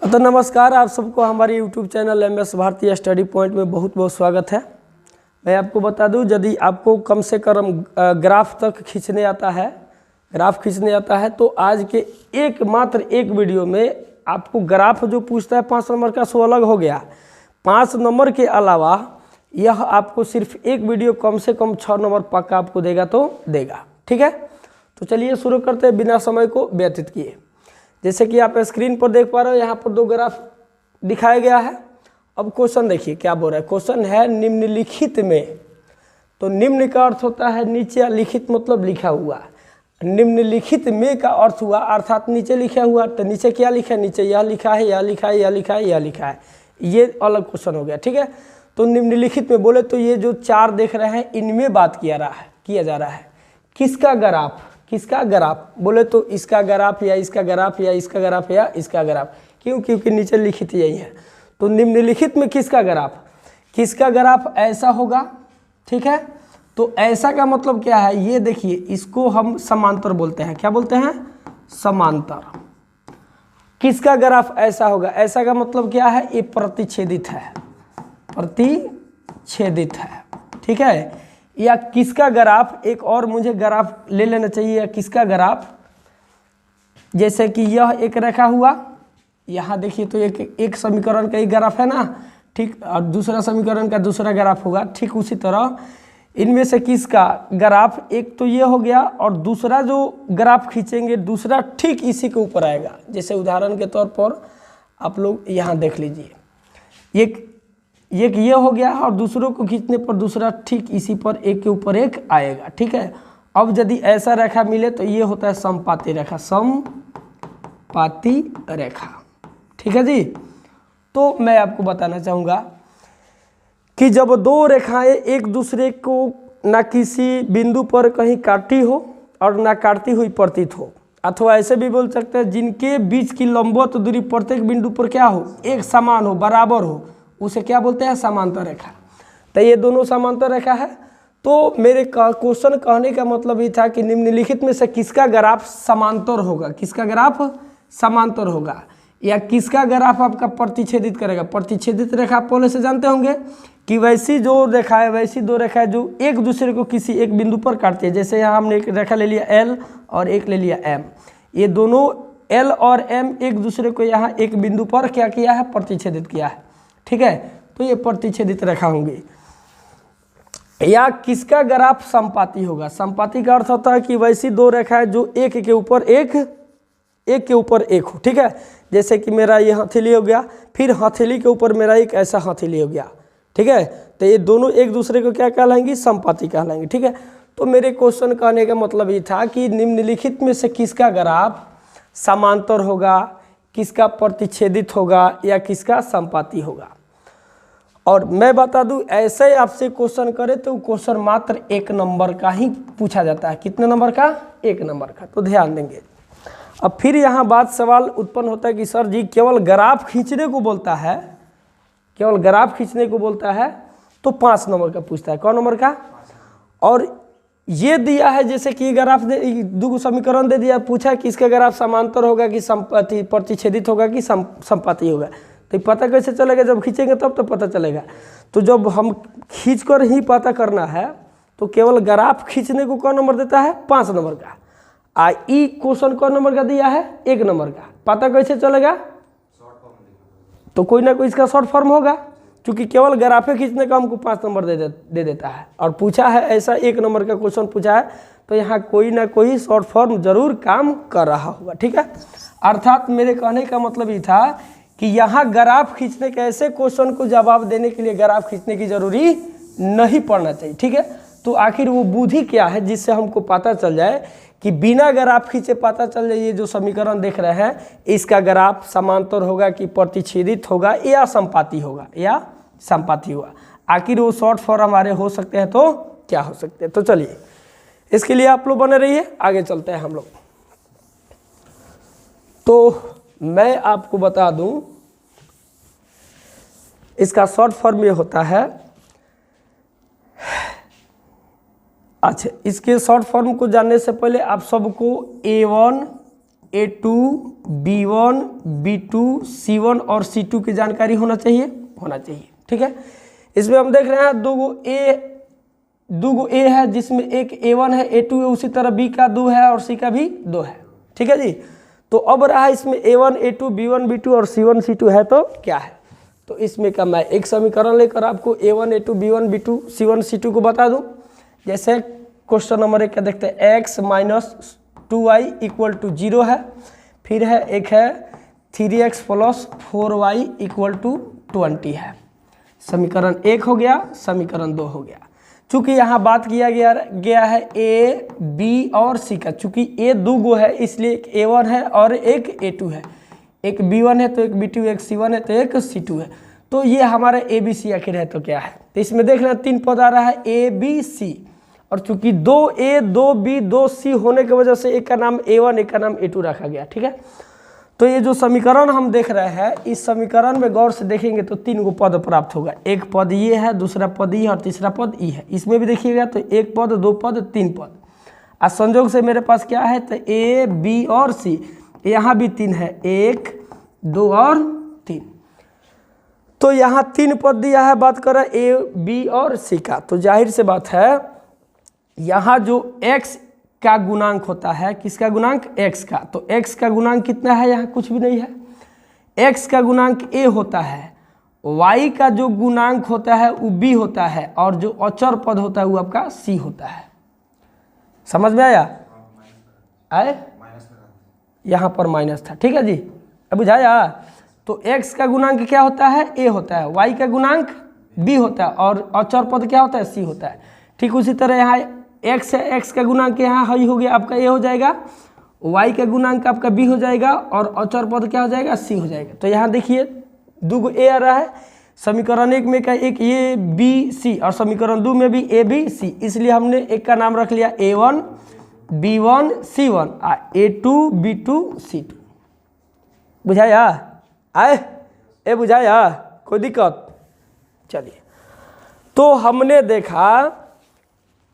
तो नमस्कार, आप सबको हमारे YouTube channel MS Bharti study point में बहुत बहुत स्वागत है। मैं आपको बता दूं, यदि आपको कम से कम ग्राफ तक खींचने आता है, तो आज के मात्र एक वीडियो में आपको ग्राफ जो पूछता है 5 नंबर का सो अलग हो गया। 5 नंबर के अलावा यह आपको सिर्फ एक वीडियो कम से कम 6 नंबर पक्का आपको देगा तो देगा। ठीक है, तो चलिए शुरू करते हैं बिना समय को व्यतीत किए। जैसे कि आप स्क्रीन पर देख पा रहे हो, यहाँ पर 2 ग्राफ दिखाया गया है। अब क्वेश्चन देखिए क्या बोल रहा है। क्वेश्चन है निम्नलिखित में, तो निम्न का अर्थ होता है नीचे, लिखित मतलब लिखा हुआ। निम्नलिखित में का अर्थ हुआ अर्थात नीचे लिखा हुआ। तो नीचे क्या लिखा है? नीचे यह लिखा है, यह लिखा है, यह लिखा है, यह लिखा है। ये अलग क्वेश्चन हो गया। ठीक है, तो निम्नलिखित में बोले तो ये जो 4 देख रहे हैं इनमें बात किया जा रहा है। किसका ग्राफ बोले तो इसका ग्राफ या इसका ग्राफ या इसका ग्राफ या इसका ग्राफ। क्यों? क्योंकि नीचे लिखित यही है। तो निम्नलिखित में किसका ग्राफ ऐसा होगा। ठीक है, तो ऐसा का मतलब क्या है? ये देखिए, इसको हम समांतर बोलते हैं। क्या बोलते हैं? समांतर। किसका ग्राफ ऐसा होगा? ऐसा का मतलब क्या है? ये प्रतिच्छेदित है। ठीक है, या किसका ग्राफ, एक और मुझे ग्राफ ले लेना चाहिए। या किसका ग्राफ, जैसे कि यह एक रखा हुआ, यहाँ देखिए तो एक समीकरण का एक ग्राफ है ना, ठीक, और दूसरा समीकरण का दूसरा ग्राफ होगा। ठीक उसी तरह इनमें से किसका ग्राफ, एक तो ये हो गया, और दूसरा जो ग्राफ खींचेंगे दूसरा ठीक इसी के ऊपर आएगा। जैसे उदाहरण के तौर पर आप लोग यहाँ देख लीजिए, एक ये हो गया और दूसरों को खींचने पर दूसरा ठीक इसी पर एक के ऊपर एक आएगा। ठीक है, अब यदि ऐसा रेखा मिले तो ये होता है समपाती रेखा। ठीक है जी, तो मैं आपको बताना चाहूँगा कि जब 2 रेखाएं एक दूसरे को ना किसी बिंदु पर कहीं काटती हो और ना काटती हुई प्रतीत हो, अथवा ऐसे भी बोल सकते हैं जिनके बीच की लंबवत दूरी प्रत्येक बिंदु पर क्या हो, एक समान हो, बराबर हो, उसे क्या बोलते हैं? समांतर रेखा। तो ये दोनों समांतर रेखा है। तो मेरे क्वेश्चन कहने का मतलब ये था कि निम्नलिखित में से किसका ग्राफ समांतर होगा, या किसका ग्राफ आपका प्रतिच्छेदित करेगा। प्रतिच्छेदित रेखा पहले से जानते होंगे कि वैसी जो रेखा है, वैसी 2 रेखाएं जो एक दूसरे को किसी एक बिंदु पर काटती है। जैसे यहाँ हमने एक रेखा ले लिया L और एक ले लिया M। ये दोनों L और M एक दूसरे को यहाँ एक बिंदु पर क्या किया है? प्रतिच्छेदित किया है। ठीक है, तो ये प्रतिच्छेदित रेखा होंगी। या किसका ग्राफ समपाती होगा। समपाती का अर्थ होता है कि वैसी 2 रेखाएं जो एक के ऊपर एक हो। ठीक है, जैसे कि मेरा ये हथेली हो गया, फिर हथेली के ऊपर मेरा एक ऐसा हथेली हो गया। ठीक है, तो ये दोनों एक दूसरे को क्या कहलाएंगी? समपाती कहलाएंगी। ठीक है, तो मेरे क्वेश्चन कहने का मतलब ये था कि निम्नलिखित में से किसका ग्राफ समांतर होगा, किसका प्रतिच्छेदित होगा, या किसका समपाती होगा। और मैं बता दूं, ऐसे आपसे क्वेश्चन करे तो क्वेश्चन मात्र 1 नंबर का ही पूछा जाता है। कितने नंबर का? 1 नंबर का। तो ध्यान देंगे। अब फिर यहाँ सवाल उत्पन्न होता है कि सर जी केवल ग्राफ खींचने को बोलता है, तो 5 नंबर का पूछता है। कौन नंबर का? और ये दिया है जैसे कि ग्राफ 2 समीकरण दे दिया, पूछा कि इसका ग्राफ समांतर होगा कि प्रतिच्छेदित होगा कि समपाती होगा। तो पता कैसे चलेगा? जब खींचेंगे तब तो पता चलेगा। तो जब हम खींच कर ही पता करना है, तो केवल ग्राफ खींचने को कौन नंबर देता है? 5 नंबर का। ई क्वेश्चन कौन नंबर का दिया है? 1 नंबर का। पता कैसे चलेगा? तो कोई ना कोई इसका शॉर्ट फॉर्म होगा, क्योंकि केवल ग्राफे खींचने का हमको 5 नंबर दे देता है। और पूछा है ऐसा 1 नंबर का क्वेश्चन पूछा है, तो यहाँ कोई ना कोई शॉर्ट फॉर्म जरूर काम कर रहा होगा। ठीक है, अर्थात मेरे कहने का मतलब ये था कि यहाँ ग्राफ खींचने के ऐसे क्वेश्चन को जवाब देने के लिए ग्राफ खींचने की जरूरी नहीं पड़ना चाहिए। ठीक है, तो आखिर वो बुद्धि क्या है जिससे हमको पता चल जाए कि बिना ग्राफ खींचे पता चल जाए ये जो समीकरण देख रहे हैं इसका ग्राफ समांतर होगा कि प्रतिच्छेदित होगा या समपाती होगा आखिर वो शॉर्ट फॉर्म हमारे हो सकते हैं तो क्या हो सकते हैं। तो चलिए, इसके लिए आप लोग बने रहिए, आगे चलते हैं हम लोग। तो मैं आपको बता दूं, इसका शॉर्ट फॉर्म ये होता है। अच्छा, इसके शॉर्ट फॉर्म को जानने से पहले आप सबको A1 A2 B1 B2 C1 और C2 की जानकारी होना चाहिए। ठीक है, इसमें हम देख रहे हैं दो ए है जिसमें एक A1 है, A2 है, उसी तरह B का 2 है और C का भी 2 है। ठीक है जी, तो अब रहा इसमें A1 A2 B1 B2 और C1 C2 है तो क्या है, तो इसमें का मैं एक समीकरण लेकर आपको A1 A2 B1 B2 C1 C2 को बता दूं। जैसे क्वेश्चन नंबर 1 का देखते हैं, x minus 2y equal to 0 है, फिर है एक है 3x plus 4y equal to 20 है। समीकरण 1 हो गया, समीकरण 2 हो गया। चूंकि यहाँ बात किया गया है ए बी और सी का, चूंकि ए दो गो है इसलिए एक A1 है और एक A2 है, एक B1 है तो एक B2, एक C1 है तो एक C2 है। तो ये हमारा ABC आखिर है तो क्या है, तो इसमें देख रहे हैं 3 पद आ रहा है ABC, और चूंकि 2A 2B 2C होने की वजह से एक का नाम A1 एक का नाम A2 रखा गया। ठीक है, तो ये जो समीकरण हम देख रहे हैं, इस समीकरण में गौर से देखेंगे तो 3 गो पद प्राप्त होगा। एक पद ये है, दूसरा पद ये है और तीसरा पद ई है। इसमें भी देखिएगा तो 1 पद 2 पद 3 पद। आज संयोग से मेरे पास क्या है तो A B और C, यहाँ भी 3 है, 1 2 और 3। तो यहाँ 3 पद दिया है, बात कर रहे हैं A B और C का, तो जाहिर से बात है यहाँ जो x का गुणांक होता है, किसका गुणांक, x का, तो x का गुणांक कितना है, यहाँ कुछ भी नहीं है। x का गुणांक a होता है, y का जो गुणांक होता है वो b होता है, और जो अचर पद होता है वो आपका c होता है। समझ में आया? यहाँ पर माइनस था। ठीक है जी, अब बुझाया? तो x का गुणांक क्या होता है, a होता है, y का गुणांक b होता है, और अचर पद क्या होता है, c होता है। ठीक उसी तरह यहाँ x है, x का गुणांक यहाँ हाई हो गया आपका a हो जाएगा, y का गुणांक आपका b हो जाएगा, और अचर पद क्या हो जाएगा, c हो जाएगा। तो यहाँ देखिए 2 गो a आ रहा है, समीकरण 1 में का एक a b c और समीकरण 2 में भी a b c, इसलिए हमने एक का नाम रख लिया A1 B1 C1 A2 B2 C2। बुझाया? ए बुझाया? कोई दिक्कत? चलिए, तो हमने देखा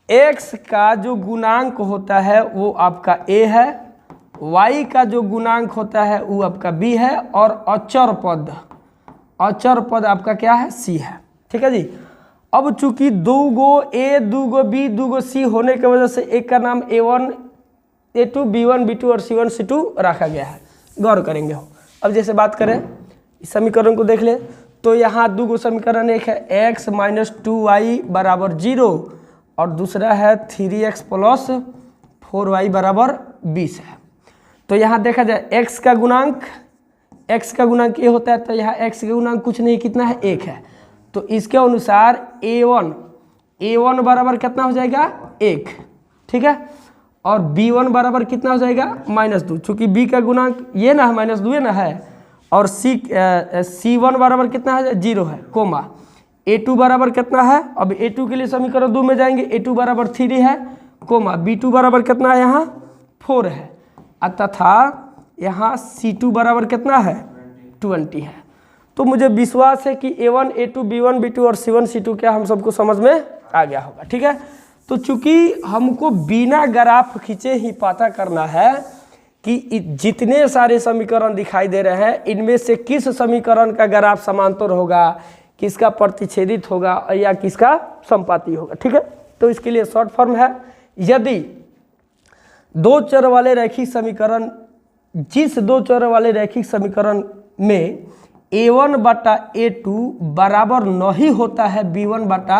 x का जो गुणांक होता है वो आपका a है, y का जो गुणांक होता है वो आपका b है, और अचर पद आपका क्या है, c है। ठीक है जी, अब चूंकि 2 गो a 2 go b 2 go c होने की वजह से एक का नाम A1 A2 B1 B2 और C1 C2 रखा गया है। गौर करेंगे हो। अब जैसे बात करें इस समीकरण को देख ले, तो यहाँ 2 गो समीकरण, एक है x माइनस 2y बराबर 0 और दूसरा है 3x प्लस 4y बराबर 20 है। तो यहाँ देखा जाए x का गुणांक a होता है, तो यहाँ x का गुणांक कुछ नहीं, कितना है, 1 है। तो इसके अनुसार A1 बराबर कितना हो जाएगा, 1। ठीक है, और B1 बराबर कितना हो जाएगा, -2, चूँकि B का गुणांक ये ना है, -2 ना है, और C1 बराबर कितना है, 0 है, कोमा A2 बराबर कितना है, अब A2 के लिए समीकरण 2 में जाएंगे, A2 बराबर 3 है, कोमा B2 बराबर कितना है, यहाँ 4 है, तथा यहाँ C2 बराबर कितना है, 20 है। तो मुझे विश्वास है कि A1 A2 B1 B2 और C1 C2 क्या हम सबको समझ में आ गया होगा। ठीक है, तो चूंकि हमको बिना ग्राफ खींचे ही पता करना है कि जितने सारे समीकरण दिखाई दे रहे हैं इनमें से किस समीकरण का ग्राफ समांतर होगा, किसका प्रतिच्छेदित होगा या किसका संपाती होगा। ठीक है, तो इसके लिए शॉर्ट फॉर्म है, यदि 2 चर वाले रैखिक समीकरण, जिस 2 चर वाले रैखिक समीकरण में A1 बटा A2 बराबर नहीं होता है B1 बटा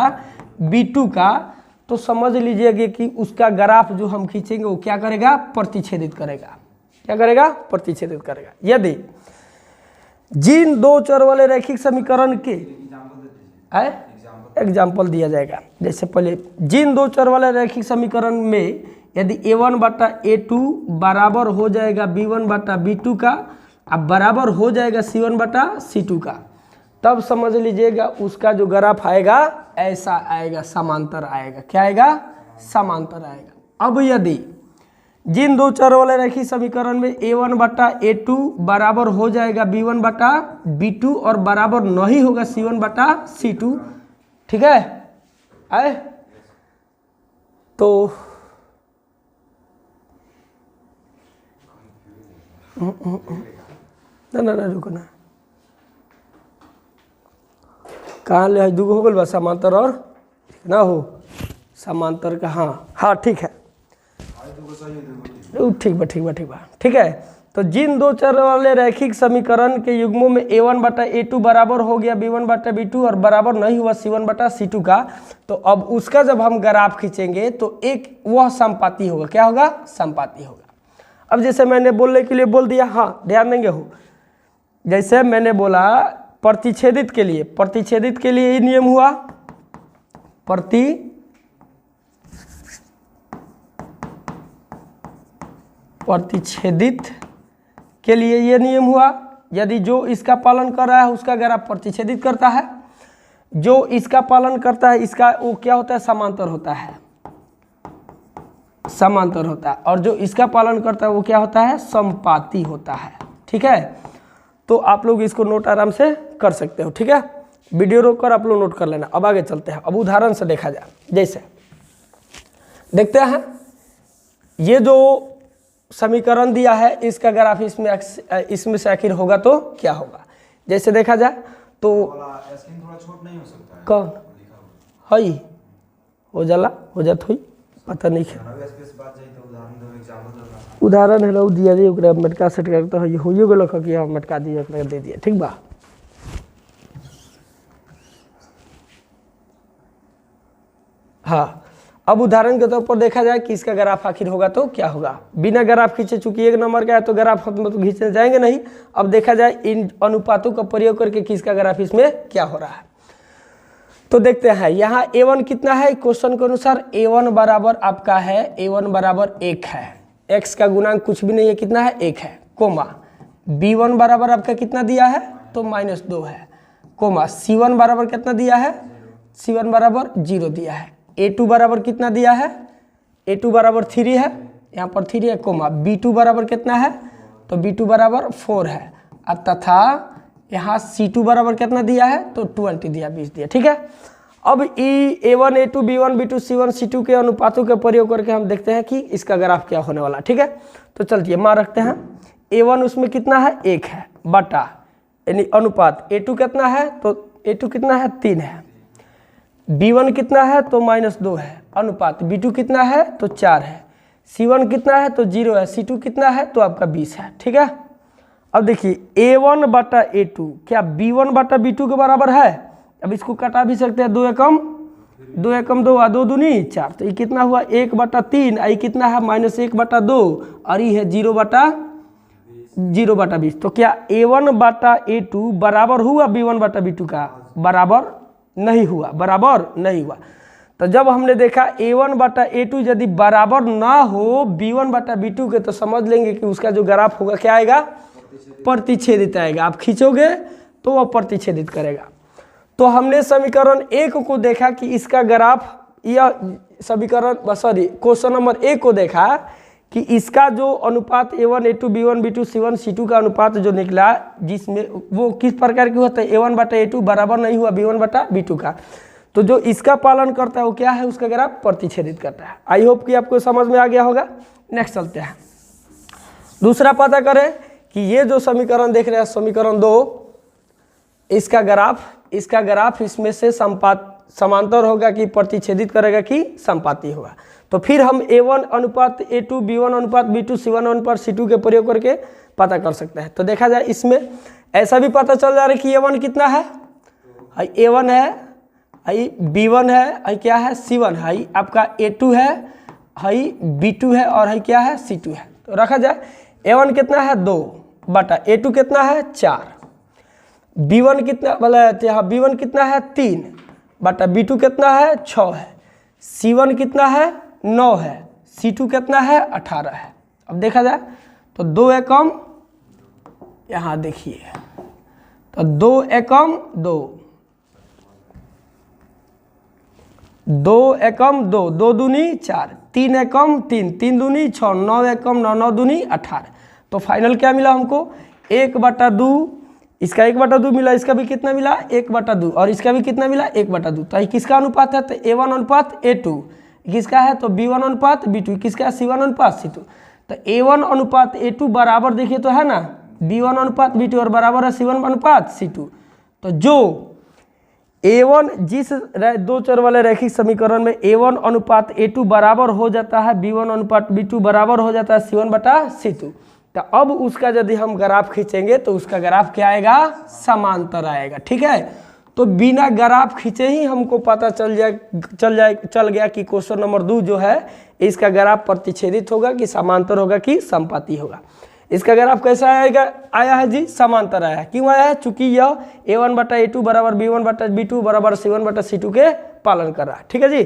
B2 का, तो समझ लीजिएगा कि उसका ग्राफ जो हम खींचेंगे वो क्या करेगा, प्रतिच्छेदित करेगा। क्या करेगा, प्रतिच्छेदित करेगा। यदि जिन 2 चर वाले रैखिक समीकरण के एग्जाम्पल दिया जाएगा, जैसे पहले जिन 2 चर वाले रैखिक समीकरण में यदि A1 बटा A2 बराबर हो जाएगा B1 बटा B2 का, अब बराबर हो जाएगा C1 बटा C2 का, तब समझ लीजिएगा उसका जो ग्राफ आएगा ऐसा आएगा, समांतर आएगा। क्या आएगा, समांतर आएगा। अब यदि जिन 2 चर वाले रैखिक समीकरण में A1 बटा A2 बराबर हो जाएगा B1 बटा B2 और बराबर नहीं होगा C1 बटा C2, ठीक है, तो ना ना ना रुको ना, कहाँ ले दूगो हो गल बा समांतर और ना हो समांतर का, हाँ हाँ ठीक है, ठीक है। तो जिन दो चर वाले रैखिक समीकरण के युग्मों में a1 बटा a2 बराबर हो गया b1 बटा b2 और बराबर नहीं हुआ c1 बटा c2 का, तो अब उसका जब हम ग्राफ खींचेंगे तो एक वह समपाती होगा। क्या होगा? समपाती होगा। अब जैसे मैंने बोलने के लिए बोल दिया, हाँ ध्यान देंगे हो, जैसे मैंने बोला प्रतिच्छेदित के लिए ये नियम हुआ, प्रतिच्छेदित के लिए ये नियम हुआ, यदि जो इसका पालन कर रहा है उसका ग्राफ प्रतिच्छेदित करता है, जो इसका पालन करता है इसका वो क्या होता है? समांतर होता है, और जो इसका पालन करता है वो क्या होता है? समपाती होता है। ठीक है, तो आप लोग इसको नोट आराम से कर सकते हो। ठीक है, वीडियो रोक कर आप लोग नोट कर लेना। अब आगे चलते हैं, अब उदाहरण से देखा जाए। जैसे देखते हैं, ये जो समीकरण दिया है इसका ग्राफ इसमें से आखिर होगा तो क्या होगा? जैसे देखा जाए तो थोड़ा छोट नहीं हो सकता है? कौन हई हो जाला हो जात हुई पता नहीं है, उदाहरण है लो दिया दिए ओकरा मटका सेट करते है, होइयो गेलो कि हम मटका दिए ओकरा दे दिए। ठीक बा, हाँ। अब उदाहरण के तौर पर देखा जाए कि इसका ग्राफ आखिर होगा तो क्या होगा? बिना ग्राफ खींचे, चूंकि एक नंबर का है तो ग्राफ हम तो खींचने जाएंगे नहीं। अब देखा जाए इन अनुपातों का प्रयोग करके किसका ग्राफ इसमें क्या हो रहा है। तो देखते हैं, यहाँ a1 कितना है? क्वेश्चन के अनुसार a1 बराबर आपका है, a1 बराबर 1 है, x का गुणांक कुछ भी नहीं है, कितना है? 1 है, कोमा b1 बराबर आपका कितना दिया है? तो -2 है, कोमा c1 बराबर कितना दिया है? c1 बराबर 0 दिया है। a2 बराबर कितना दिया है? a2 बराबर 3 है, यहाँ पर 3 है, कोमा b2 बराबर कितना है? तो b2 बराबर 4 है, तथा यहाँ c2 बराबर कितना दिया है? तो 20 दिया, 20 दिया। ठीक है, अब a1 a2 b1 b2 c1 c2 के अनुपातों के प्रयोग करके हम देखते हैं कि इसका ग्राफ क्या होने वाला। ठीक है, तो चलिए मान रखते हैं a1 उसमें कितना है? 1 है, बटा यानी अनुपात a2 कितना है? तो a2 कितना है? 3 है, b1 कितना है? तो -2 है, अनुपात b2 कितना है? तो 4 है, c1 कितना है? तो 0 है, c2 कितना है? तो आपका 20 है। ठीक है, अब देखिए a1 बटा a2 क्या b1 बटा b2 के बराबर है? अब इसको कटा भी सकते हैं, 2 एकम 2 और 2 दूनी 4, तो ये कितना हुआ? 1 बटा 3, आई कितना है? -1 बटा 2, और ये है 0 बटा 20। तो क्या a1 बटा a2 बराबर हुआ b1 बटा b2 का? बराबर नहीं हुआ, तो जब हमने देखा a1 बटा a2 यदि बराबर ना हो b1 बटा b2 के, तो समझ लेंगे कि उसका जो ग्राफ होगा क्या आएगा? प्रतिच्छेदित आएगा। आप खींचोगे तो वह प्रतिच्छेदित करेगा। तो हमने समीकरण 1 को देखा कि इसका ग्राफ, यह समीकरण सॉरी क्वेश्चन नंबर 1 को देखा कि इसका जो अनुपात a1 a2 b1 b2 c1 c2 का अनुपात जो निकला, जिसमें वो किस प्रकार की होता है? a1 बटा a2 बराबर नहीं हुआ b1 बटा b2 का, तो जो इसका पालन करता है वो क्या है? उसका ग्राफ प्रतिच्छेदित करता है। आई होप कि आपको समझ में आ गया होगा। नेक्स्ट चलते हैं, दूसरा पता करें कि ये जो समीकरण देख रहे हैं समीकरण 2, इसका ग्राफ इसमें से समांतर होगा कि प्रतिच्छेदित करेगा कि संपाती होगा। तो फिर हम a1 अनुपात a2 b1 अनुपात b2 c1 अनुपात c2 के प्रयोग करके पता कर सकते हैं। तो देखा जाए इसमें ऐसा भी पता चल जा रहा है कि a1 कितना है? a1 है, b1 है, क्या है? c1 है, आपका a2 है, b2 है, और क्या है? c2 है। तो रखा जाए a1 कितना है? 2 बटा a2 कितना है? 4, b1 कितना b1 कितना है? 3 बटा b2 कितना है? 6 है, c1 कितना है? 9 है, c2 कितना है? 18 है। अब देखा जाए तो 2 एकम, यहाँ देखिए तो 2 एकम 2 एकम 2, 2 दूनी 4, 3 एकम 3, 3 दूनी 6, 9 एकम 9, 9 दूनी 18। तो फाइनल क्या मिला हमको? 1/2, इसका 1/2 मिला, इसका भी कितना मिला? 1/2, और इसका भी कितना मिला? 1/2। तो ये किसका अनुपात है? तो a1 अनुपात a2, किसका है? तो b1 अनुपात b2, किसका? c1 अनुपात c2। तो A1 अनुपात A2 बराबर देखिए तो है ना B1 अनुपात B2 और बराबर है C1 अनुपात C2। तो जो A1 जिस दो चर वाले रैखिक समीकरण में A1 अनुपात A2 बराबर हो जाता है B1 अनुपात B2 बराबर हो जाता है C1 बटा C2, तो अब उसका यदि हम ग्राफ खींचेंगे तो उसका ग्राफ क्या आएगा, समांतर आएगा। ठीक है, तो बिना ग्राफ खींचे ही हमको पता चल गया कि क्वेश्चन नंबर 2 जो है इसका ग्राफ प्रतिच्छेदित होगा कि समांतर होगा कि समपाती होगा। इसका ग्राफ कैसा आया है जी, समांतर आया है। क्यों आया है, चूंकि यह A1 बटा A2 बराबर B1 बटा B2 बराबर C1 बटा C2 के पालन कर रहा है। ठीक है जी,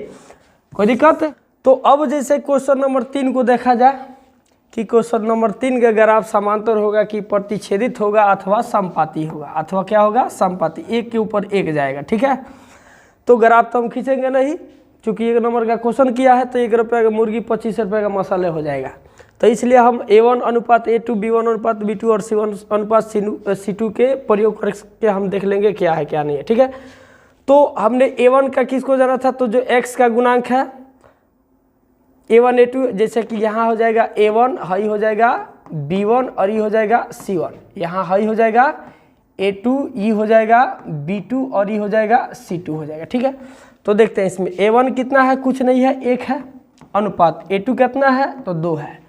कोई दिक्कत। तो अब जैसे क्वेश्चन नंबर 3 को देखा जाए कि क्वेश्चन नंबर 3 का ग्राफ समांतर होगा कि प्रतिच्छेदित होगा अथवा समपाती होगा, अथवा क्या होगा, समपाती, एक के ऊपर एक जाएगा। ठीक है, तो ग्राफ तो हम खींचेंगे नहीं, चूंकि 1 नंबर का क्वेश्चन किया है तो 1 रुपये का मुर्गी 25 रुपये का मसाले हो जाएगा। तो इसलिए हम A1 अनुपात A2 B1 अनुपात B2 और C1 अनुपात C2 के प्रयोग करके हम देख लेंगे क्या है क्या नहीं है। ठीक है, तो हमने A1 का किसको जाना था, तो जो x का गुणांक है A1 A2, जैसे कि यहाँ हो जाएगा A1 हाई हो जाएगा B1 और ये हो जाएगा C1, यहाँ हाई हो जाएगा A2 ये हो जाएगा B2 और ये हो जाएगा C2 हो जाएगा। ठीक है, तो देखते हैं इसमें A1 कितना है, कुछ नहीं है 1 है, अनुपात A2 कितना है तो 2 है,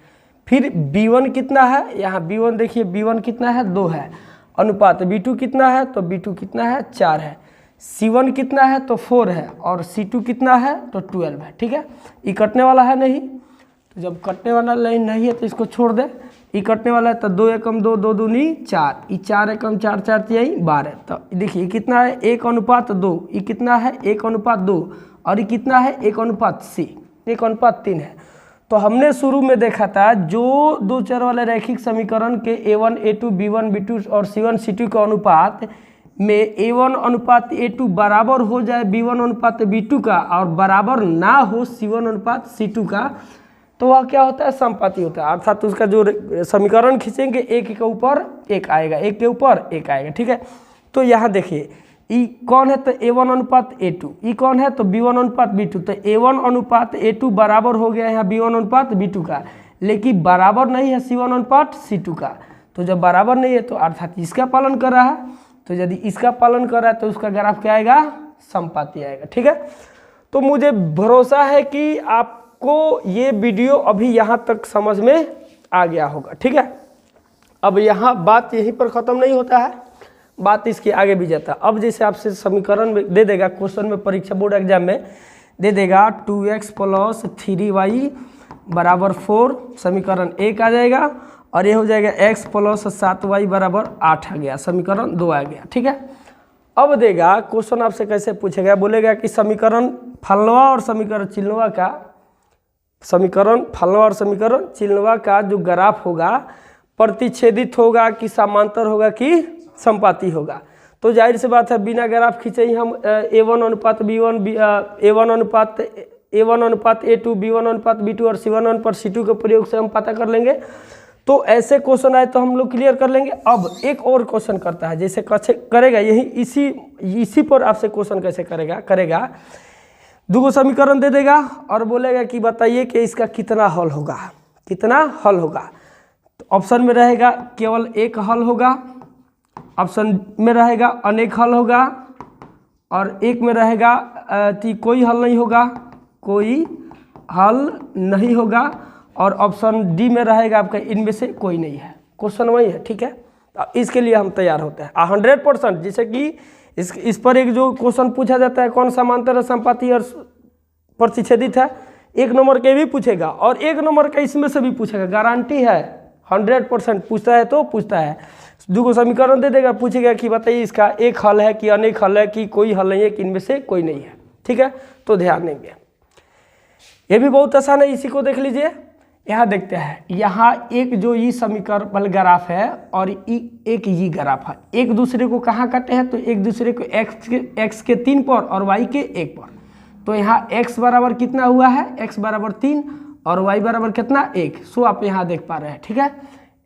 फिर B1 कितना है, यहाँ B1 देखिए B1 कितना है 2 है, अनुपात B2 कितना है तो B2 कितना है 4 है, C1 कितना है तो 4 है और C2 कितना है तो 12 है। ठीक है, ये कटने वाला है नहीं, तो जब कटने वाला नहीं है तो इसको छोड़ दे, ये कटने वाला है तो 2 एकम 2 2 दूनी 4, ये 4 एकम 4 4 तिहाई 12। तो देखिए कितना है 1 अनुपात 2, ये कितना है 1 अनुपात 2 और ये कितना है 1 अनुपात C, 1 अनुपात 3 है। तो हमने शुरू में देखा था जो दो चर वाले रैखिक समीकरण के A1 A2 B1 B2 और C1 C2 के अनुपात में A1 अनुपात A2 बराबर हो जाए B1 अनुपात B2 का और बराबर ना हो C1 अनुपात C2 का, तो वह क्या होता है, समपाती होता है। अर्थात उसका जो समीकरण खींचेंगे एक के ऊपर एक आएगा, एक के ऊपर एक आएगा। ठीक है, तो यहाँ देखिए ई कौन है तो A1 अनुपात A2, ई कौन है तो B1 अनुपात B2, तो A1 अनुपात A2 बराबर हो गया यहाँ B1 अनुपात B2 का, लेकिन बराबर नहीं है C1 अनुपात C2 का। तो जब बराबर नहीं है तो अर्थात इसका पालन कर रहा है, तो यदि इसका पालन कर रहा है तो उसका ग्राफ क्या आएगा, समपाती आएगा। ठीक है, तो मुझे भरोसा है कि आपको ये वीडियो अभी यहाँ तक समझ में आ गया होगा। ठीक है, अब यहाँ बात यहीं पर ख़त्म नहीं होता है, बात इसके आगे भी जाता है। अब जैसे आपसे समीकरण में दे देगा, क्वेश्चन में परीक्षा बोर्ड एग्जाम में दे देगा 2x प्लस 3y बराबर 4, समीकरण 1 आ जाएगा, और ये हो जाएगा x प्लस 7y बराबर 8 आ गया, समीकरण 2 आ गया। ठीक है, अब देगा क्वेश्चन आपसे कैसे पूछेगा, बोलेगा कि समीकरण फलनवा और समीकरण चिलनवा का, समीकरण फलनवा और समीकरण चिलनवा का जो ग्राफ होगा प्रतिच्छेदित होगा कि समांतर होगा कि समपाती होगा। तो जाहिर सी बात है बिना ग्राफ खींचे ही हम A1 अनुपात B1 A1 अनुपात A2 B1 अनुपात B2 और C1 अनुपात C2 के प्रयोग से हम पता कर लेंगे। तो ऐसे क्वेश्चन आए तो हम लोग क्लियर कर लेंगे। अब एक और क्वेश्चन करता है, जैसे करेगा यही इसी पर आपसे क्वेश्चन कैसे करेगा दो समीकरण दे देगा और बोलेगा कि बताइए कि इसका कितना हल होगा, कितना हल होगा। तो ऑप्शन में रहेगा केवल एक हल होगा, ऑप्शन में रहेगा अनेक हल होगा, और एक में रहेगा कोई हल नहीं होगा, कोई हल नहीं होगा, और ऑप्शन डी में रहेगा आपका इनमें से कोई नहीं है। क्वेश्चन वही है। ठीक है, तो इसके लिए हम तैयार होते हैं 100%। जैसे कि इस पर एक जो क्वेश्चन पूछा जाता है कौन समांतर समपाती और प्रतिच्छेदित है, 1 नंबर के भी पूछेगा और 1 नंबर का इसमें से भी पूछेगा, गारंटी है 100% पूछता है तो पूछता है। दो समीकरण दे देगा, पूछेगा कि बताइए इसका एक हल है कि अनेक हल है कि कोई हल नहीं है कि इनमें से कोई नहीं है। ठीक है, तो ध्यान देंगे, ये भी बहुत आसान है, इसी को देख लीजिए। यहाँ देखते हैं, यहाँ एक जो ये समीकरण ग्राफ है और एक ये ग्राफ है, एक दूसरे को कहाँ काटे हैं तो एक दूसरे को x के 3 पर और y के 1 पर। तो यहाँ x बराबर कितना हुआ है, x बराबर 3 और y बराबर कितना 1। सो आप यहाँ देख पा रहे हैं। ठीक है,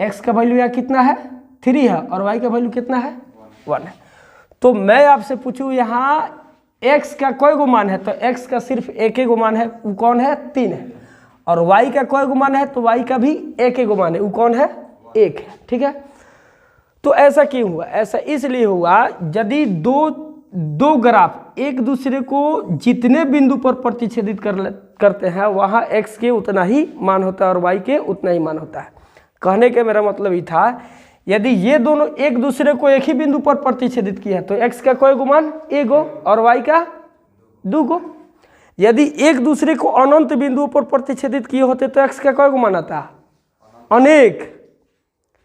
x का वैल्यू यहाँ कितना है 3 है और y का वैल्यू कितना है 1 है। तो मैं आपसे पूछूँ यहाँ x का कोई गो मान है, तो x का सिर्फ एक ही गो मान है, वो कौन है 3 है, और y का कोई गुमान है तो y का भी एक ही गुमान है, वो कौन है? एक है। ठीक है, तो ऐसा क्यों हुआ? ऐसा इसलिए हुआ यदि दो ग्राफ एक दूसरे को जितने बिंदु पर प्रतिच्छेदित करते हैं वहाँ x के उतना ही मान होता है और y के उतना ही मान होता है। कहने के मेरा मतलब ये था, यदि ये दोनों एक दूसरे को एक ही बिंदु पर प्रतिच्छेदित किया तो x का कोई गुमान एक गो और y का दो गो। यदि एक दूसरे को अनंत बिंदुओं पर प्रतिच्छेदित किए होते तो x का कोई गुमान आता? अनेक।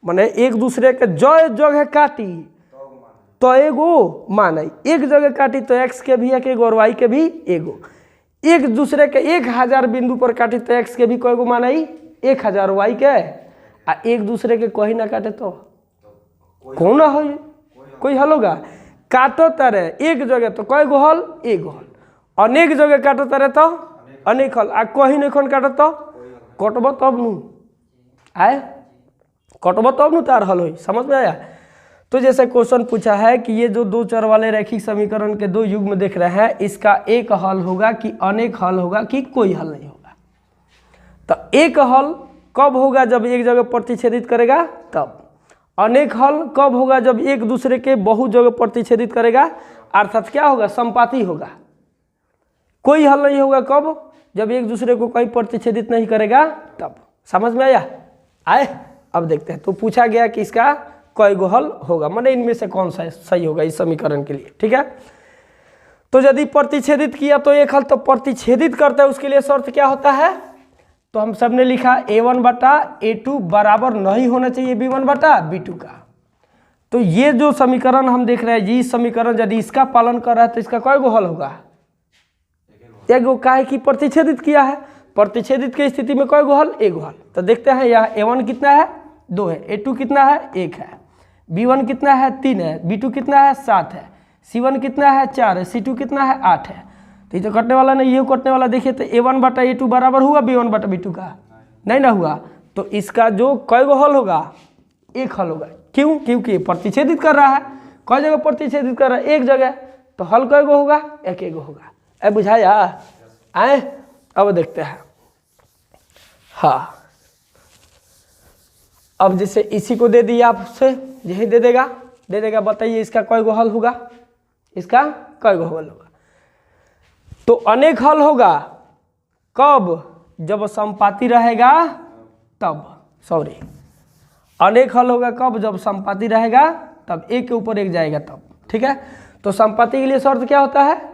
माने एक दूसरे के जगह काटी तो एगो मान आई, एक जगह काटी तो x के भी एक एगो और y के भी एगो। एक दूसरे के 1000 बिंदु पर काटी तो x के भी कोई गो मान आई? 1000 y के। आ एक दूसरे के कोई ना काटे तो कौन ना हो, कोई हल होगा? काटो तारे एक जगह तो कोई गो हल? एक हल। अनेक जगह काटो तारे तो अनेक हल। आ कहीं नहीं कौन काटो तो कटब तब नू आए, कटब तब नू तार हल हो। समझ में आया? तो जैसे क्वेश्चन पूछा है कि ये जो दो चर वाले रैखिक समीकरण के दो युग्म देख रहे हैं, इसका एक हल होगा कि अनेक हल होगा कि कोई हल नहीं होगा? तो एक हल कब होगा? जब एक जगह प्रतिच्छेदित करेगा तब। अनेक हल कब होगा? जब एक दूसरे के बहुत जगह प्रतिच्छेदित करेगा, अर्थात क्या होगा? संपाती होगा। कोई हल नहीं होगा कब? जब एक दूसरे को कोई प्रतिच्छेदित नहीं करेगा तब। समझ में आया? आए अब देखते हैं। तो पूछा गया कि इसका कोई गो हल होगा, माने इनमें से कौन सा सही होगा इस समीकरण के लिए। ठीक है, तो यदि प्रतिच्छेदित किया तो एक हल, तो प्रतिच्छेदित करता है उसके लिए शर्त क्या होता है? तो हम सब ने लिखा a1 बटा a2 बराबर नहीं होना चाहिए b1 बटा b2 का। तो ये जो समीकरण हम देख रहे हैं, ये समीकरण यदि इसका पालन कर रहा है तो इसका कोई गो हल होगा? एक गो। काहे कि प्रतिच्छेदित किया है, प्रतिच्छेदित की स्थिति में कोई गो हल? एक गो हल। तो देखते हैं यहाँ a1 कितना है? 2 है, a2 कितना है? 1 है, b1 कितना है? 3 है, b2 कितना है? 7 है, c1 कितना है? 4 है, c2 कितना है? 8 है। तो ये तो कटने वाला नहीं, ये कटने वाला। देखिए तो a1 बटा a2 बराबर हुआ b1 बटा b2 का? नहीं ना हुआ। तो इसका जो कई गो हल होगा? एक हल होगा। क्यों? क्योंकि प्रतिच्छेदित कर रहा है। कई जगह प्रतिच्छेदित कर रहा है? एक जगह। तो हल कई गो होगा? एक गो होगा। ऐ बुझाया? आए अब देखते हैं। हाँ, अब जैसे इसी को दे दिया आपसे, यही दे देगा। बताइए इसका कोई गो हल होगा? इसका कोई गो हल होगा? तो अनेक हल होगा कब? जब संपाती रहेगा तब। सॉरी, अनेक हल होगा कब? जब संपाती रहेगा तब, एक के ऊपर एक जाएगा तब। ठीक है, तो संपाती के लिए शर्त क्या होता है?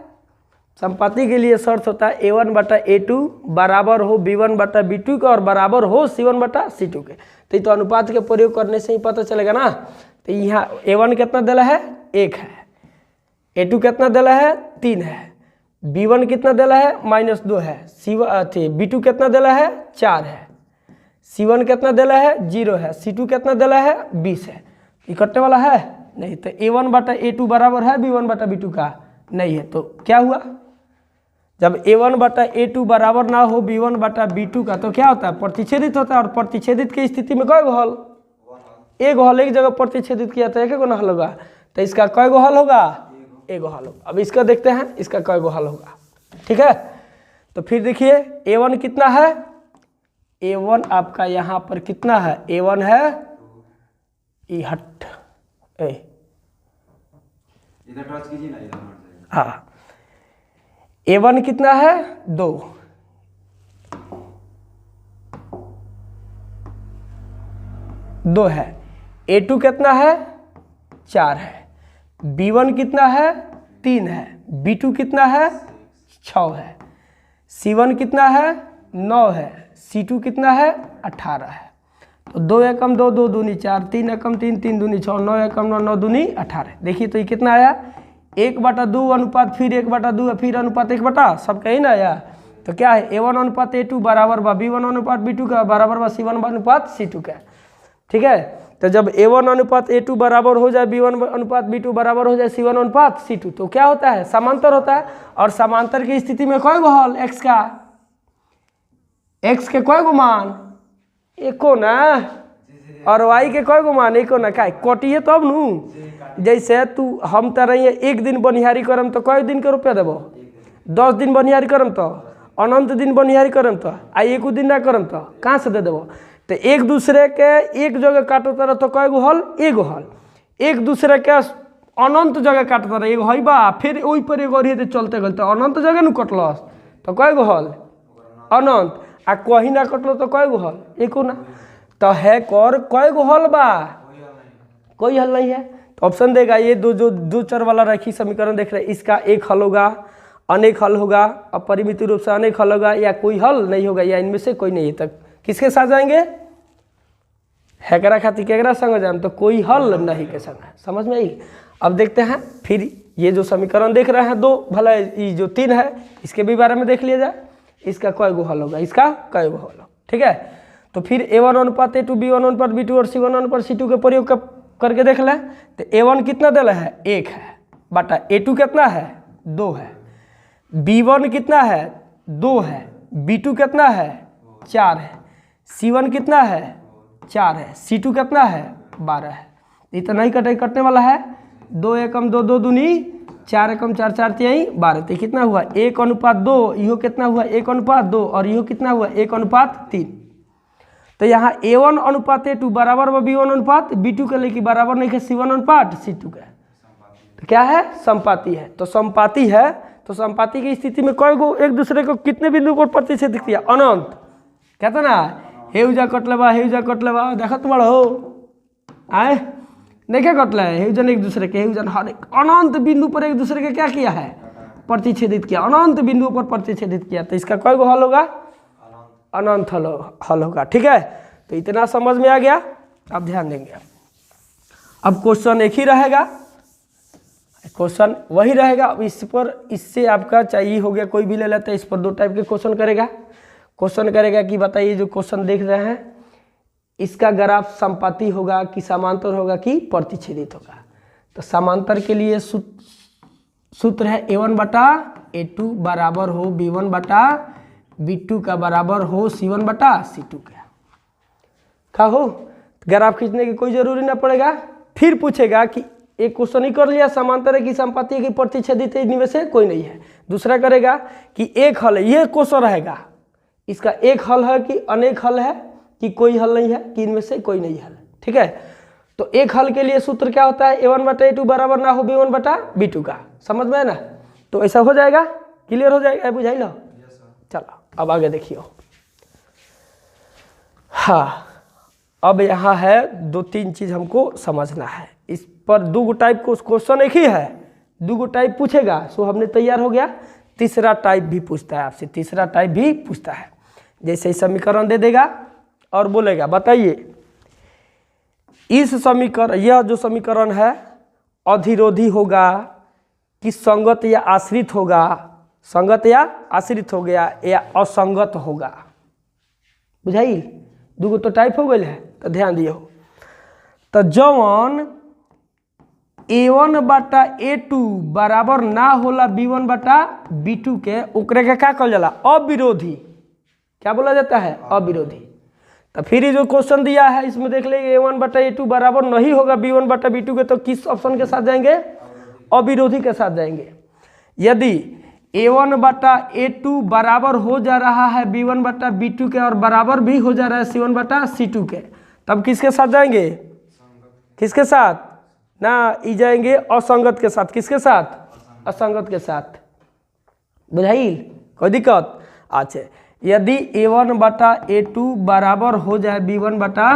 संपाती के लिए शर्त होता है a1 बटा a2 बराबर हो b1 बटा b2 का और बराबर हो c1 बटा c2 के। तो ये तो अनुपात के प्रयोग करने से ही पता चलेगा ना। तो यहाँ a1 कितना दिला है? 1 है, a2 कितना दिला है? 3 है, b1 कितना दिला है? -2 है, b2 कितना दिला है? 4 है, c1 कितना दिला है? 0 है, c2 कितना दिला है? 20 है। ये कटने वाला है नहीं। तो a1 बटा a2 बराबर है b1 बटा b2 का? नहीं है। तो क्या हुआ? जब a1 बटा a2 बराबर ना हो b1 बटा b2 का तो क्या होता है? प्रतिच्छेदित होता है। और प्रतिच्छेदित की स्थिति में कई गो हल? एक गो हल। एक जगह प्रतिच्छेदित किया तो एक गो ना हल होगा। तो इसका कई गो हल होगा? एक गो हल होगा। अब इसका देखते हैं इसका कई गो हल होगा। ठीक है, तो फिर देखिए a1 कितना है? a1 आपका यहाँ पर कितना है? a1 है इधर टच कीजिए ना, इधर मत जाइए। हाँ, a1 कितना है? 2 है, a2 कितना है? 4 है, b1 कितना है? 3 है, b2 कितना है? 6 है, c1 कितना है? 9 है, c2 कितना है? 18 है। तो 2 एकम 2, 2 दूनी 4, 3 एकम 3, 3 दूनी 6, 9 एकम 9, 9 दूनी 18। देखिए तो ये कितना आया? 1/2 अनुपात फिर 1/2 फिर अनुपात 1/, सब कहीं ना आया। तो क्या है? a1 अनुपात a2 बराबर बा b1 अनुपात b2 का बराबर बा c1 अनुपात c2 का। ठीक है, तो जब a1 अनुपात a2 बराबर हो जाए b1 अनुपात b2 बराबर हो जाए c1 अनुपात c2 तो क्या होता है? समांतर होता है। और समांतर की स्थिति में कोई गो हल? x का, x के कोई गो मान? एको ना, और y के कोई गो मान? एको ना। का कटिए तब नू। जैसे तू हम तरह एक दिन बनिहारी करम तो कई दिन के रुपया देबो? 10 दिन बनिहारी करम तो, अनंत दिन बनिहारी करम तो आ एक दिन ना करम तो कहाँ से दे देबो। तो एक दूसरे के एक जगह काटो तरह तो कई गो हल, एगो हल। एक दूसरे के अनंत जगह काटता रहे एगो हई बा, फिर वही पर एगो रही चलते गल तो अनंत जगह न कटलस तो कई गो हल अनंत, आ कहीं ना कटलो तो कई गो हल, एको ना। तो है कर कई गो हल बा, कोई हल नहीं है। तो ऑप्शन देगा ये दो चर वाला रैखिक समीकरण देख रहे हैं, इसका एक हल होगा, अनेक हल होगा, अपरिमित रूप से अनेक हल होगा, या कोई हल नहीं होगा, या इनमें से कोई नहीं है। तक किसके साथ जाएंगे, हैकरा खातिर केकरा संग जाए, तो कोई हल नहीं के संग है। समझ में आई। अब देखते हैं फिर ये जो समीकरण देख रहे हैं दो, भला ये जो 3 है इसके भी बारे में देख लिया जाए, इसका कई गो हल होगा, इसका कई गो हल होगा, ठीक है। तो फिर A1 अनुपात A2, B1 अनुपात B2 और C1 अनुपात C2 के प्रयोग करके देख लें। तो A1 कितना दिला है, 1 है, बटा A2 कितना है, 2 है, B1 कितना है, 2 है, B2 कितना है, 4 है, C1 कितना है, 4 है, C2 कितना है, 12 है। इतना ही कटने वाला है, 2 एकम 2, 2 दूनी 4 एकम 4, 4 तिहाई 12। तो कितना हुआ 1 अनुपात 2, इहो कितना हुआ 1 अनुपात 2, और इहो कितना हुआ 1 अनुपात 3। तो यहाँ A1 अनुपात A2 बराबर B1 अनुपात B2 के लिए कि बराबर नहीं है C1 अनुपात C2 का। तो क्या है, संपाती है। तो संपाती है, तो संपाती की स्थिति में कई गो एक दूसरे को कितने बिंदु को प्रतिच्छेदित किया, अनंत। कहता ना हेउजा कटलबा, हेउजा कटलबा, देखा तुम्हारा हो आए नहीं क्या कटला है, हेउजन एक दूसरे के, हेउजन हर एक अनंत बिंदु पर एक दूसरे के क्या किया है, प्रतिच्छेदित किया, अनंत बिंदु पर प्रतिच्छेदित किया। तो इसका कई गो हल होगा, अनंत हल होगा, ठीक है। तो इतना समझ में आ गया। अब ध्यान देंगे, अब क्वेश्चन एक ही रहेगा, क्वेश्चन वही रहेगा। अब इस पर इससे आपका चाहिए हो गया, कोई भी ले लेता है, इस पर 2 टाइप के क्वेश्चन करेगा। क्वेश्चन करेगा कि बताइए जो क्वेश्चन देख रहे हैं इसका ग्राफ संपाती होगा कि समांतर होगा कि प्रतिच्छेदित होगा। तो समांतर के लिए सूत्र है A1 बटा A2 बराबर हो B1 बटा B2 का बराबर हो C1 बटा C2 का हो। ग्राफ खींचने की कोई जरूरी ना पड़ेगा। फिर पूछेगा कि एक क्वेश्चन ही कर लिया, समांतर है कि संपाती है कि प्रतिच्छेदित है, इनमें से कोई नहीं है। दूसरा करेगा कि एक हल है, ये क्वेश्चन रहेगा, इसका एक हल है कि अनेक हल है कि कोई हल नहीं है, कि इनमें से कोई नहीं हल, ठीक है। तो एक हल के लिए सूत्र क्या होता है, A1 बटा A2 बराबर ना हो B1 बटा B2 का। समझ में है ना। तो ऐसा हो जाएगा, क्लियर हो जाएगा, बुझाई लो। चलो अब आगे देखियो। हाँ, अब यहाँ है 2-3 चीज हमको समझना है। इस पर 2 टाइप को क्वेश्चन एक ही है, 2 टाइप पूछेगा, सो हमने तैयार हो गया। तीसरा टाइप भी पूछता है आपसे, तीसरा टाइप भी पूछता है। जैसे समीकरण दे देगा और बोलेगा बताइए इस समीकरण, यह जो समीकरण है अधिरोधी होगा कि संगत या आश्रित होगा, संगत या आश्रित हो गया या असंगत होगा। बुझाई, 2 तो टाइप हो गए है। तो ध्यान दियो, तो जवन A1 बटा A2 बराबर ना होला B1 बटा B2 के, ओकरे के क्या कहल जाला, अविरोधी। क्या बोला जाता है, अविरोधी। तो फिर ये जो क्वेश्चन दिया है इसमें देख लेंगे A1 बटा A2 बराबर नहीं होगा B1 बटा B2 के, तो किस ऑप्शन के साथ जाएंगे, अविरोधी के साथ जाएंगे। यदि A1 बटा A2 बराबर हो जा रहा है B1 बटा B2 के और बराबर भी हो जा रहा है C1 बटा C2 के, तब किसके साथ जाएंगे, किसके साथ ना, ई जाएंगे असंगत के साथ। किसके साथ, असंगत के साथ। बुझाई, कोई दिक्कत। अच्छा, यदि A1 बटा A2 बराबर हो जाए B1 बटा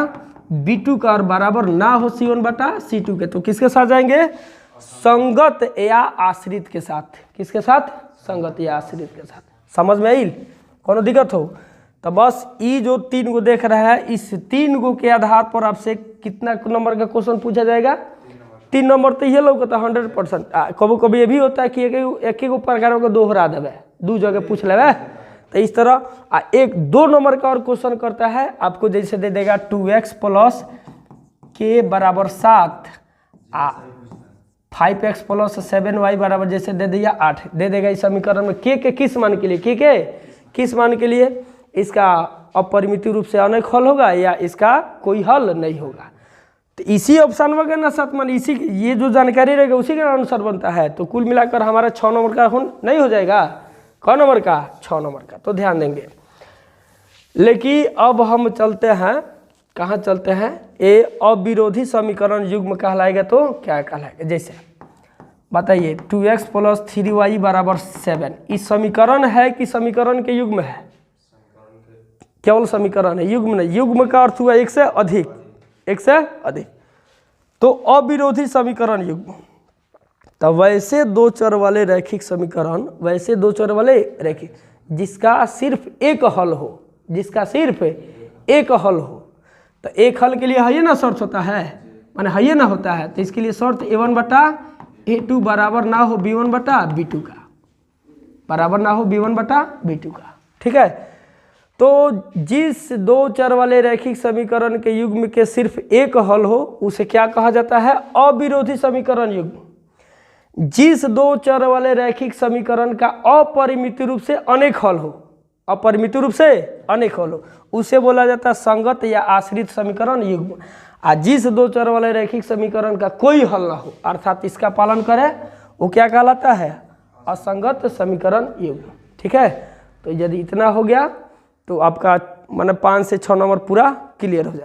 B2 का और बराबर ना हो C1 बटा C2 के, तो किसके साथ जाएंगे, संगत या आश्रित के साथ। किसके साथ, संगत या आश्रित के साथ। समझ में आई, कोनो दिक्कत हो तो बस ये जो 3 गो देख रहा है, इस 3 गो के आधार पर आपसे कितना नंबर का क्वेश्चन पूछा जाएगा, 3 नंबर। तो ये लोग 100%। कभी कभी ये भी होता है कि एक गो प्रकार को दोहरा देवे, 2 जगह पूछ लेवे। तो इस तरह 1-2 नंबर का और क्वेश्चन करता है आपको, जैसे दे देगा 2x प्लस k बराबर 7, 5x प्लस 7y बराबर जैसे दे दिया 8, दे देगा इस समीकरण में k के किस मान के लिए, k के किस मान के लिए, इसका अपरिमित रूप से अनेक हल होगा या इसका कोई हल नहीं होगा। तो इसी ऑप्शन में ना 7 मान, इसी ये जो जानकारी रहेगा उसी के अनुसार बनता है। तो कुल मिलाकर हमारा 6 नंबर का नहीं हो जाएगा, कौन नंबर का, 6 6 नंबर का, तो ध्यान देंगे। लेकिन अब हम चलते हैं, कहाँ चलते हैं, ए अविरोधी समीकरण युग्म कहलाएगा तो क्या कहलाएगा। जैसे बताइए 2x + 3y = 7, इस समीकरण है कि समीकरण के युग्म है? केवल समीकरण है, युग्म नहीं। युग्म का अर्थ हुआ एक से अधिक, एक से अधिक। तो अविरोधी समीकरण युग्म, तो वैसे दो चर वाले रैखिक समीकरण, वैसे दो चर वाले रैखिक जिसका सिर्फ एक हल हो, जिसका सिर्फ एक हल हो, तो एक हल के लिए है ना शर्त होता है, माने है ना होता है, तो इसके लिए शर्त a1/a2 बराबर ना हो b1/b2 का, बराबर ना हो b1/b2 का। ठीक है, तो जिस दो चर वाले रैखिक समीकरण के युग्म के सिर्फ एक हल हो उसे क्या कहा जाता है? अविरोधी समीकरण युग्म। जिस दो चर वाले रैखिक समीकरण का अपरिमित रूप से अनेक हल हो, अपरिमित रूप से अनेक हल हो, उसे बोला जाता है संगत या आश्रित समीकरण युग्म। और जिस दो चर वाले रैखिक समीकरण का कोई हल ना हो, अर्थात इसका पालन करे, वो क्या कहलाता है? असंगत समीकरण युग्म। ठीक है, तो यदि इतना हो गया तो आपका माने 5 से 6 नंबर पूरा क्लियर हो जाएगा।